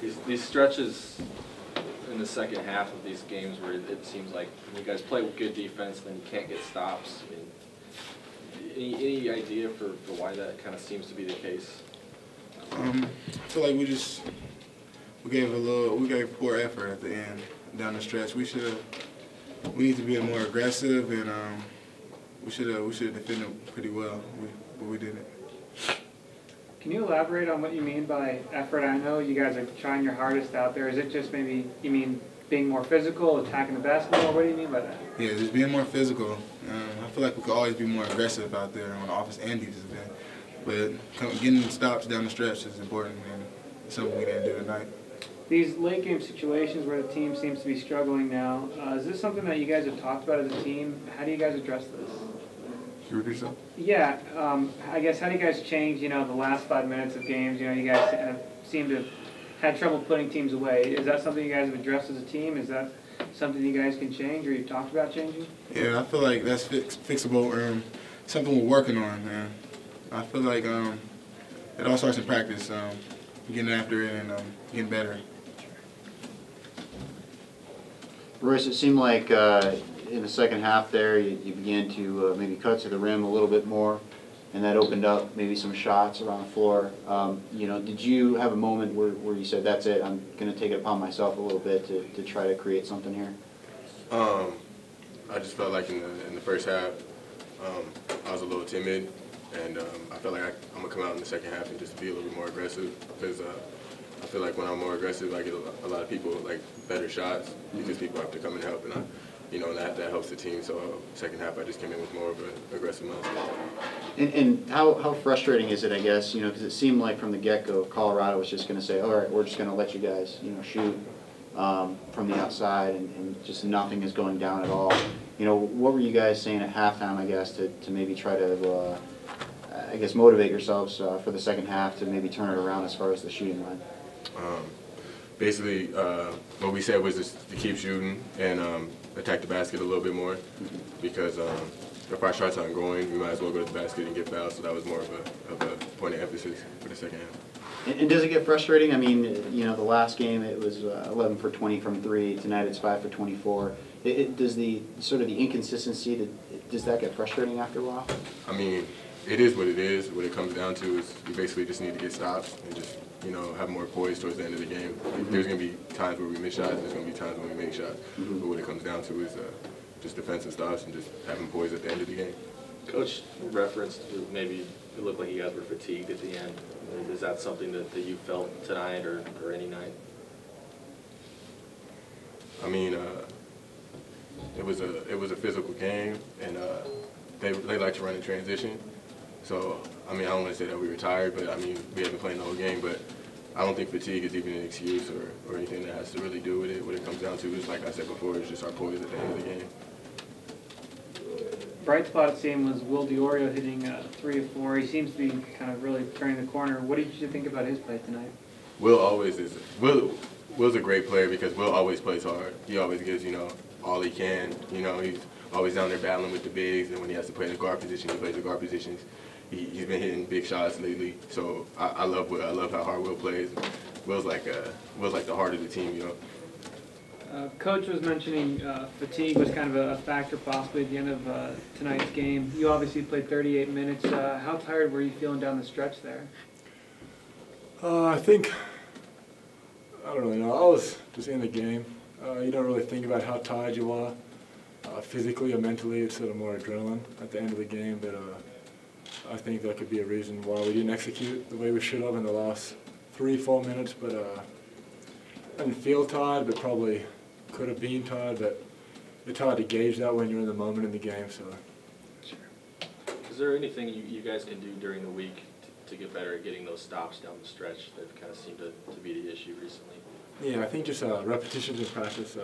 These stretches in the second half of these games where it seems like you guys play with good defense, then you can't get stops. I mean, any idea for why that kind of seems to be the case? I feel like we gave poor effort at the end down the stretch. We need to be more aggressive, and we should have defended pretty well, but we didn't. Can you elaborate on what you mean by effort? I know you guys are trying your hardest out there. Is it just maybe you mean being more physical, attacking the basketball? What do you mean by that? Yeah, just being more physical. I feel like we could always be more aggressive out there on the offense and defensive end. But getting stops down the stretch is important, and it's something we didn't do tonight. These late game situations where the team seems to be struggling now, is this something that you guys have talked about as a team? How do you guys address this? Can you repeat yourself? Yeah, I guess how do you guys change, the last 5 minutes of games? You guys seem to have had trouble putting teams away. Is that something you guys have addressed as a team? Is that something you guys can change or you've talked about changing? Yeah, I feel like that's fixable. Something we're working on, man. I feel like it all starts in practice, getting after it and getting better. Royce, it seemed like in the second half there you began to maybe cut to the rim a little bit more, and that opened up maybe some shots around the floor. Did you have a moment where you said, that's it, I'm going to take it upon myself a little bit to try to create something here? I just felt like in the first half I was a little timid, and I felt like I'm going to come out in the second half and just be a little bit more aggressive, because I feel like when I'm more aggressive, I get a lot of people like better shots because people have to come and help, and that helps the team. So second half, I just came in with more of an aggressive mindset. And how frustrating is it, I guess, because it seemed like from the get-go, Colorado was just going to say, all right, we're just going to let you guys, shoot from the outside, and just nothing is going down at all. What were you guys saying at halftime, I guess, to maybe try to, motivate yourselves for the second half to maybe turn it around as far as the shooting line? Basically, what we said was just to keep shooting and attack the basket a little bit more, because if our shots aren't going, we might as well go to the basket and get fouled. So that was more of a point of emphasis for the second half. And does it get frustrating? I mean, the last game it was 11 for 20 from 3. Tonight it's 5 for 24. Does the sort of the inconsistency, does that get frustrating after a while? I mean, it is what it is. What it comes down to is you basically just need to get stops and just have more poise towards the end of the game. There's going to be times where we miss shots, and there's going to be times when we make shots. But what it comes down to is just defensive stops and just having poise at the end of the game. Coach referenced maybe it looked like you guys were fatigued at the end. Is that something that you felt tonight or any night? I mean, it was a physical game, and they like to run in transition. So, I mean, I don't want to say that we were tired, but I mean, we haven't played the whole game, but I don't think fatigue is even an excuse or anything that has to really do with it. What it comes down to is, like I said before, is just our poise at the end of the game. Bright spot it seemed was Will DiOrio hitting 3 of 4. He seems to be kind of really turning the corner. What did you think about his play tonight? Will's a great player because Will always plays hard. He always gives, all he can. He's always down there battling with the bigs, and when he has to play the guard position, he plays the guard positions. He's been hitting big shots lately, so I love Will. I love how hard Will plays. Will's like the heart of the team, Coach was mentioning fatigue was kind of a factor possibly at the end of tonight's game. You obviously played 38 minutes. How tired were you feeling down the stretch there? I don't really know. I was just in the game. You don't really think about how tired you are. Physically or mentally, it's sort of more adrenaline at the end of the game, but I think that could be a reason why we didn't execute the way we should have in the last 3-4 minutes, but I didn't feel tired, but probably could have been tired, but it's hard to gauge that when you're in the moment in the game. So. Sure. Is there anything you guys can do during the week to get better at getting those stops down the stretch that kind of seemed to be the issue recently? Yeah, I think just repetitions in practice.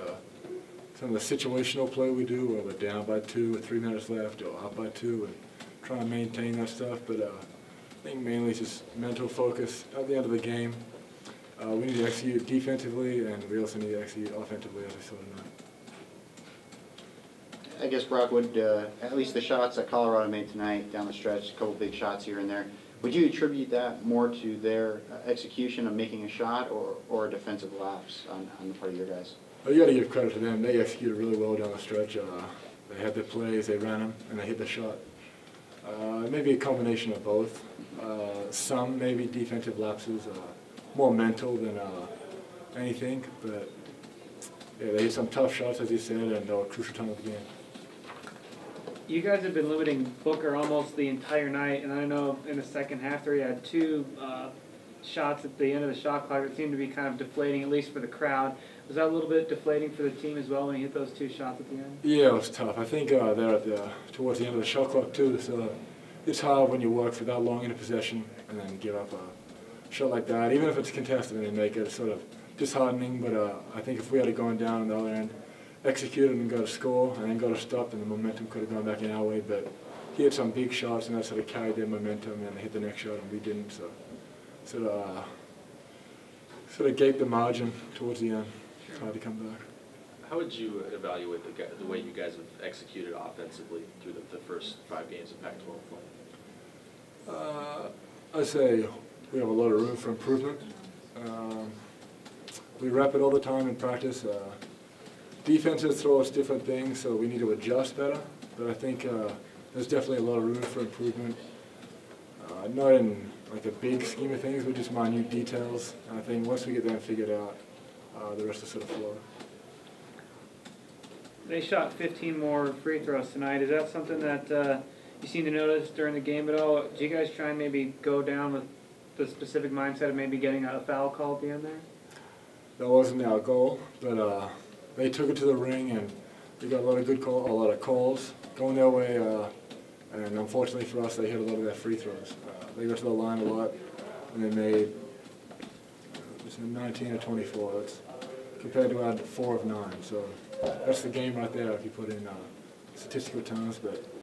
Some of the situational play we do, where we're down by 2 with 3 minutes left, or up by 2, and try and maintain that stuff. But I think mainly it's just mental focus at the end of the game. We need to execute defensively, and we also need to execute offensively, as I saw tonight. I guess, Brock, at least the shots that Colorado made tonight down the stretch, a couple big shots here and there, Would you attribute that more to their execution of making a shot or defensive lapse on the part of your guys? Well, you got to give credit to them. They executed really well down the stretch. They had their plays, they ran them, and they hit the shot. Maybe a combination of both. Some maybe defensive lapses, more mental than anything, but yeah, they hit some tough shots, as you said, and a crucial time of the game. You guys have been limiting Booker almost the entire night, and I know in the second half there he had two shots at the end of the shot clock that seemed to be kind of deflating, at least for the crowd. Was that a little bit deflating for the team as well when he hit those two shots at the end? Yeah, it was tough. I think they're towards the end of the shot clock too, so it's hard when you work for that long in a possession and then give up a shot like that. Even if it's contested and they make it, it's sort of disheartening, but I think if we had gone down on the other end, executed and got a score and then got a stop, and the momentum could have gone back in our way, but he had some big shots and that sort of carried their momentum and they hit the next shot and we didn't, so sort of gaped the margin towards the end. It's hard to come back. How would you evaluate the way you guys have executed offensively through the first 5 games of Pac-12 play? I'd say we have a lot of room for improvement. We rep it all the time in practice. Defenses throw us different things, so we need to adjust better. But I think there's definitely a lot of room for improvement. Not in like the big scheme of things, but just minute details. And I think once we get them figured out, the rest will sort of flow. They shot 15 more free throws tonight. Is that something that you seem to notice during the game at all? Do you guys try and maybe go down with the specific mindset of maybe getting a foul call at the end there? That wasn't our goal, but they took it to the ring and we got a lot of calls going their way. And unfortunately for us, they hit a lot of their free throws. They got to the line a lot, and they made 19 or 24. That's compared to our 4 of 9. So that's the game right there if you put in statistical terms. But